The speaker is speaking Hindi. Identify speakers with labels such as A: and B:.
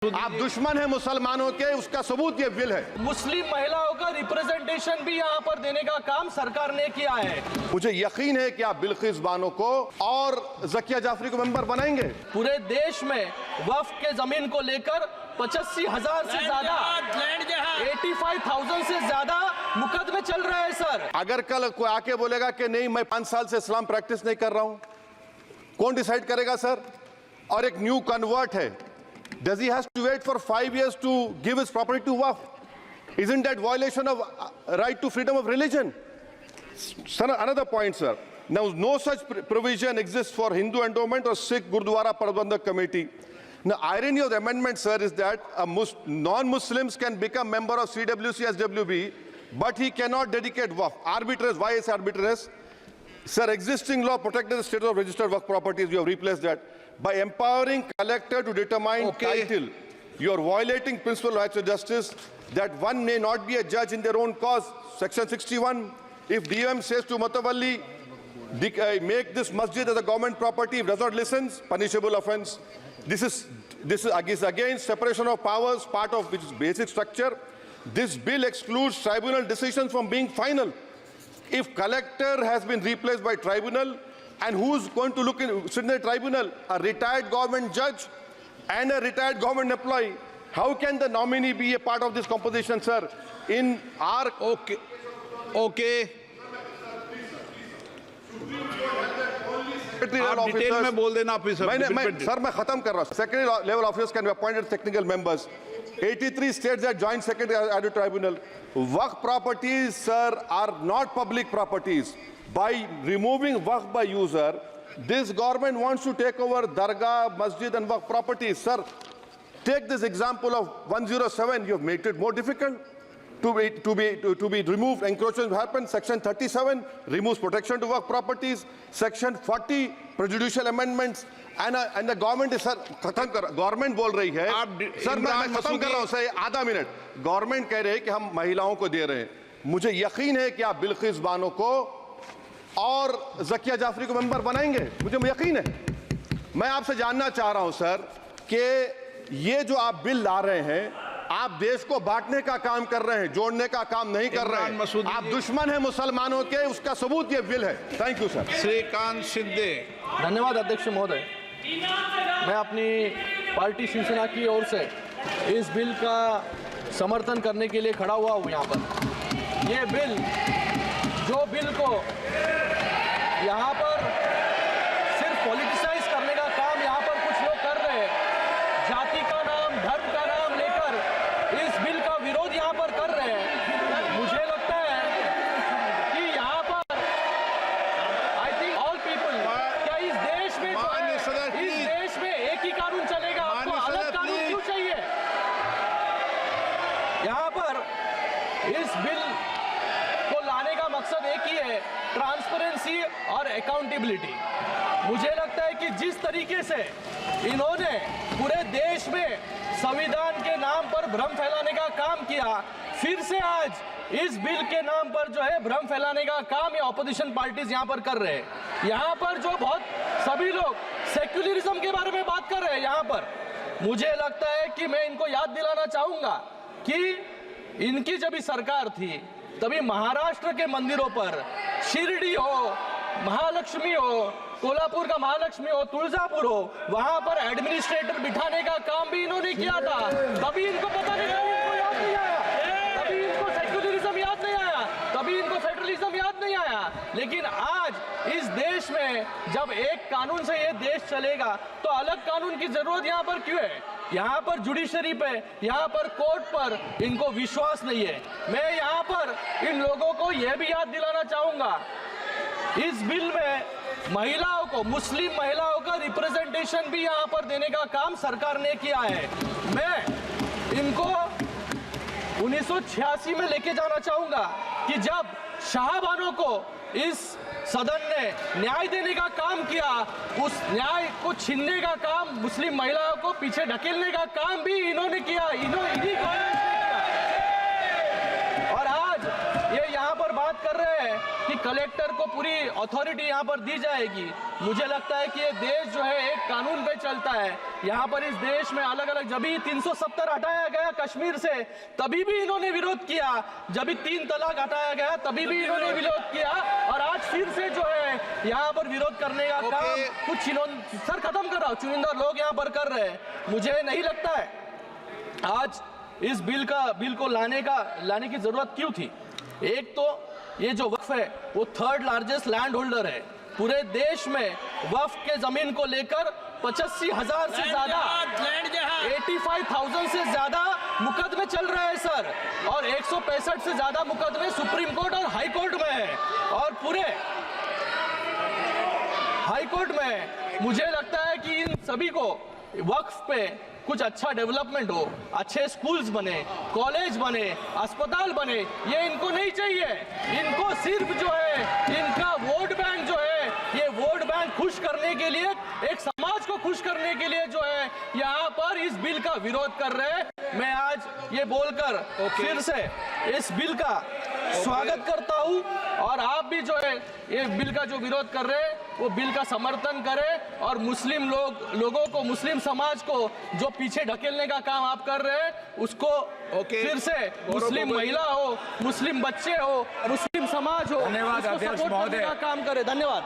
A: आप दुश्मन हैं मुसलमानों के, उसका सबूत ये बिल है।
B: मुस्लिम महिलाओं का रिप्रेजेंटेशन भी यहाँ पर देने का काम सरकार ने किया है।
A: मुझे यकीन है कि आप बिल्किस बानो को और जकिया जाफरी को मेंबर बनाएंगे।
B: पूरे देश में वक्फ के जमीन को लेकर 85,000 से ज्यादा 85,000 से ज्यादा मुकदमे चल रहे हैं सर।
A: अगर कल कोई आके बोलेगा कि नहीं मैं 5 साल से इस्लाम प्रैक्टिस नहीं कर रहा हूं, कौन डिसाइड करेगा सर? और एक न्यू कन्वर्ट है, does he has to wait for 5 years to give his property to waqf? Isn't that violation of right to freedom of religion? Sir, another point, sir. Now, no such provision exists for Hindu endowment or Sikh Gurdwara Prabandhak Committee. Now, irony of the amendment, sir, is that non-Muslims can become member of CWC, SWB, but he cannot dedicate waqf. Arbitrary. Why is arbitrary? Sir, existing law protected the status of registered waqf properties. You have replaced that. By empowering collector to determine title, you are violating principal rights of justice that one may not be a judge in their own cause. Section 61, if DOM says to Matawalli, make this masjid as a government property, if does not listen, punishable offense. This is against separation of powers, part of which is basic structure. This bill excludes tribunal decisions from being final. If collector has been replaced by tribunal, and who's going to sit in the tribunal? A retired government judge and a retired government employee. How can the nominee be a part of this composition, sir? In our...
C: Okay. आप डिटेल में बोल देना ऑफिसर।
A: मैं खत्म कर रहा हूं। Secretary level officers can be appointed technical members. 83 states that joint secretary added tribunal. Waqf properties, sir, are not public properties. By removing waqf by user, this government wants to take over dargah, masjid and waqf properties. Sir, take this example of 107. You have made it more difficult to be removed. Encroachment happens. Section 37 removes protection to waqf properties. Section 40 prejudicial amendments. And the government is, sir, government बोल रही है, सर मैं खत्म कर रहा हूं सर, आधा मिनट। गवर्नमेंट कह रहे हैं कि हम महिलाओं को दे रहे हैं। मुझे यकीन है कि आप बिल्किस बानो को और जकिया जाफरी को मेंबर बनाएंगे, मुझे यकीन है। मैं आपसे जानना चाह रहा हूं सर कि ये जो आप बिल ला रहे हैं, आप देश को बांटने का काम कर रहे हैं, जोड़ने का काम नहीं कर रहे हैं। आप दुश्मन हैं मुसलमानों के, उसका सबूत ये बिल है। Thank you sir.
C: Shrikant Shinde.
B: धन्यवाद अध्यक्ष महोदय। मैं अपनी पार्टी शिवसेना की ओर से इस बिल का समर्थन करने के लिए खड़ा हुआ हूँ यहाँ पर। ये बिल को यहाँ पर सिर्फ पॉलिटिसाइज करने का काम यहाँ पर कुछ लोग कर रहे हैं, जाति का नाम, धर्म का नाम लेकर इस बिल का विरोध यहाँ पर कर रहे हैं। मुझे लगता है कि यहाँ पर आई थिंक ऑल पीपल, क्या इस देश में एक ही कानून चलेगा? आपको अलग कानून क्यों चाहिए? यहाँ पर इस बिल मकसद एक ही है, ट्रांसपेरेंसी और अकाउंटेबिलिटी। मुझे लगता है कि जिस तरीके से इन्होंने पूरे देश में संविधान के नाम पर भ्रम फैलाने का काम किया, फिर से आज इस बिल के नाम पर जो है भ्रम फैलाने का काम ये ऑपोजिशन पार्टीज यहाँ पर कर रहे हैं। यहाँ पर जो बहुत सभी लोग सेक्युलरिज्म के बारे में बात कर रहे हैं, यहाँ पर मुझे लगता है कि मैं इनको याद दिलाना चाहूंगा कि इनकी जब भी सरकार थी तभी महाराष्ट्र के मंदिरों पर, शिरडी हो, महालक्ष्मी हो, कोल्हापुर का महालक्ष्मी हो, तुळजापुर हो, वहां पर एडमिनिस्ट्रेटर बिठाने का काम भी इन्होंने किया था। तभी इनको पता नहीं, इनको याद नहीं आया, तभी इनको सेक्युलरिज्म याद नहीं आया, तभी इनको फेडरलिज्म याद नहीं आया। लेकिन आज इस देश में जब एक कानून से ये देश चलेगा तो अलग कानून की जरूरत यहाँ पर क्यों है? यहाँ पर जुडिशरी पे, यहाँ पर कोर्ट पर इनको विश्वास नहीं है। मैं यहाँ पर इन लोगों को यह भी याद दिलाना चाहूंगा, इस बिल में महिलाओं को, मुस्लिम महिलाओं का रिप्रेजेंटेशन भी यहाँ पर देने का काम सरकार ने किया है। मैं इनको 1986 में लेके जाना चाहूंगा कि जब शाहबानो को इस सदन ने न्याय देने का काम किया, उस न्याय को छीनने का काम, मुस्लिम महिलाओं को पीछे ढकेलने का काम भी इन्होंने किया, इन्हीं और आज ये यहाँ पर बात कर रहे हैं कि कलेक्टर को पूरी अथॉरिटी यहाँ पर दी जाएगी। मुझे लगता है कि ये देश जो है एक कानून पे चलता है। यहाँ पर इस देश में अलग अलग, जब भी 370 हटाया गया कश्मीर से तभी भी इन्होंने विरोध किया, जब भी 3 तलाक हटाया गया तभी भी इन्होंने विरोध किया, और आज फिर से जो है यहाँ पर विरोध करने का काम कुछ इन्होंने, सर खत्म कर रहा हूँ, चुनिंदा लोग यहाँ पर कर रहे हैं। मुझे नहीं लगता है आज इस बिल को लाने की जरूरत क्यों थी। एक तो ये जो वक्फ है वो 3rd लार्जेस्ट लैंड होल्डर है पूरे देश में। वक्फ के जमीन को लेकर 85,000 से ज्यादा 85,000 से ज्यादा मुकदमे चल रहे हैं सर, और 165 से ज्यादा मुकदमे सुप्रीम कोर्ट और हाई कोर्ट में है, और पूरे हाई कोर्ट में। मुझे लगता है कि इन सभी को वक्फ पे कुछ अच्छा डेवलपमेंट हो, अच्छे स्कूल्स बने, कॉलेज बने, अस्पताल बने, ये इनको नहीं चाहिए। इनको सिर्फ जो है इनका वोट बैंक जो है, ये वोट बैंक खुश करने के लिए, एक समाज को खुश करने के लिए जो है यहाँ पर इस बिल का विरोध कर रहे हैं। मैं आज ये बोलकर फिर से इस बिल का स्वागत करता हूँ, और आप भी जो है ये बिल का जो विरोध कर रहे हैं वो बिल का समर्थन करें, और मुस्लिम लोगों को, मुस्लिम समाज को जो पीछे ढकेलने का काम आप कर रहे हैं उसको फिर से मुस्लिम महिला हो, मुस्लिम बच्चे हो, मुस्लिम समाज हो,
D: धन्यवाद
B: उसको
D: अध्यक्ष
B: सपोर्ट करने
D: महोदय।
B: का काम करें। धन्यवाद।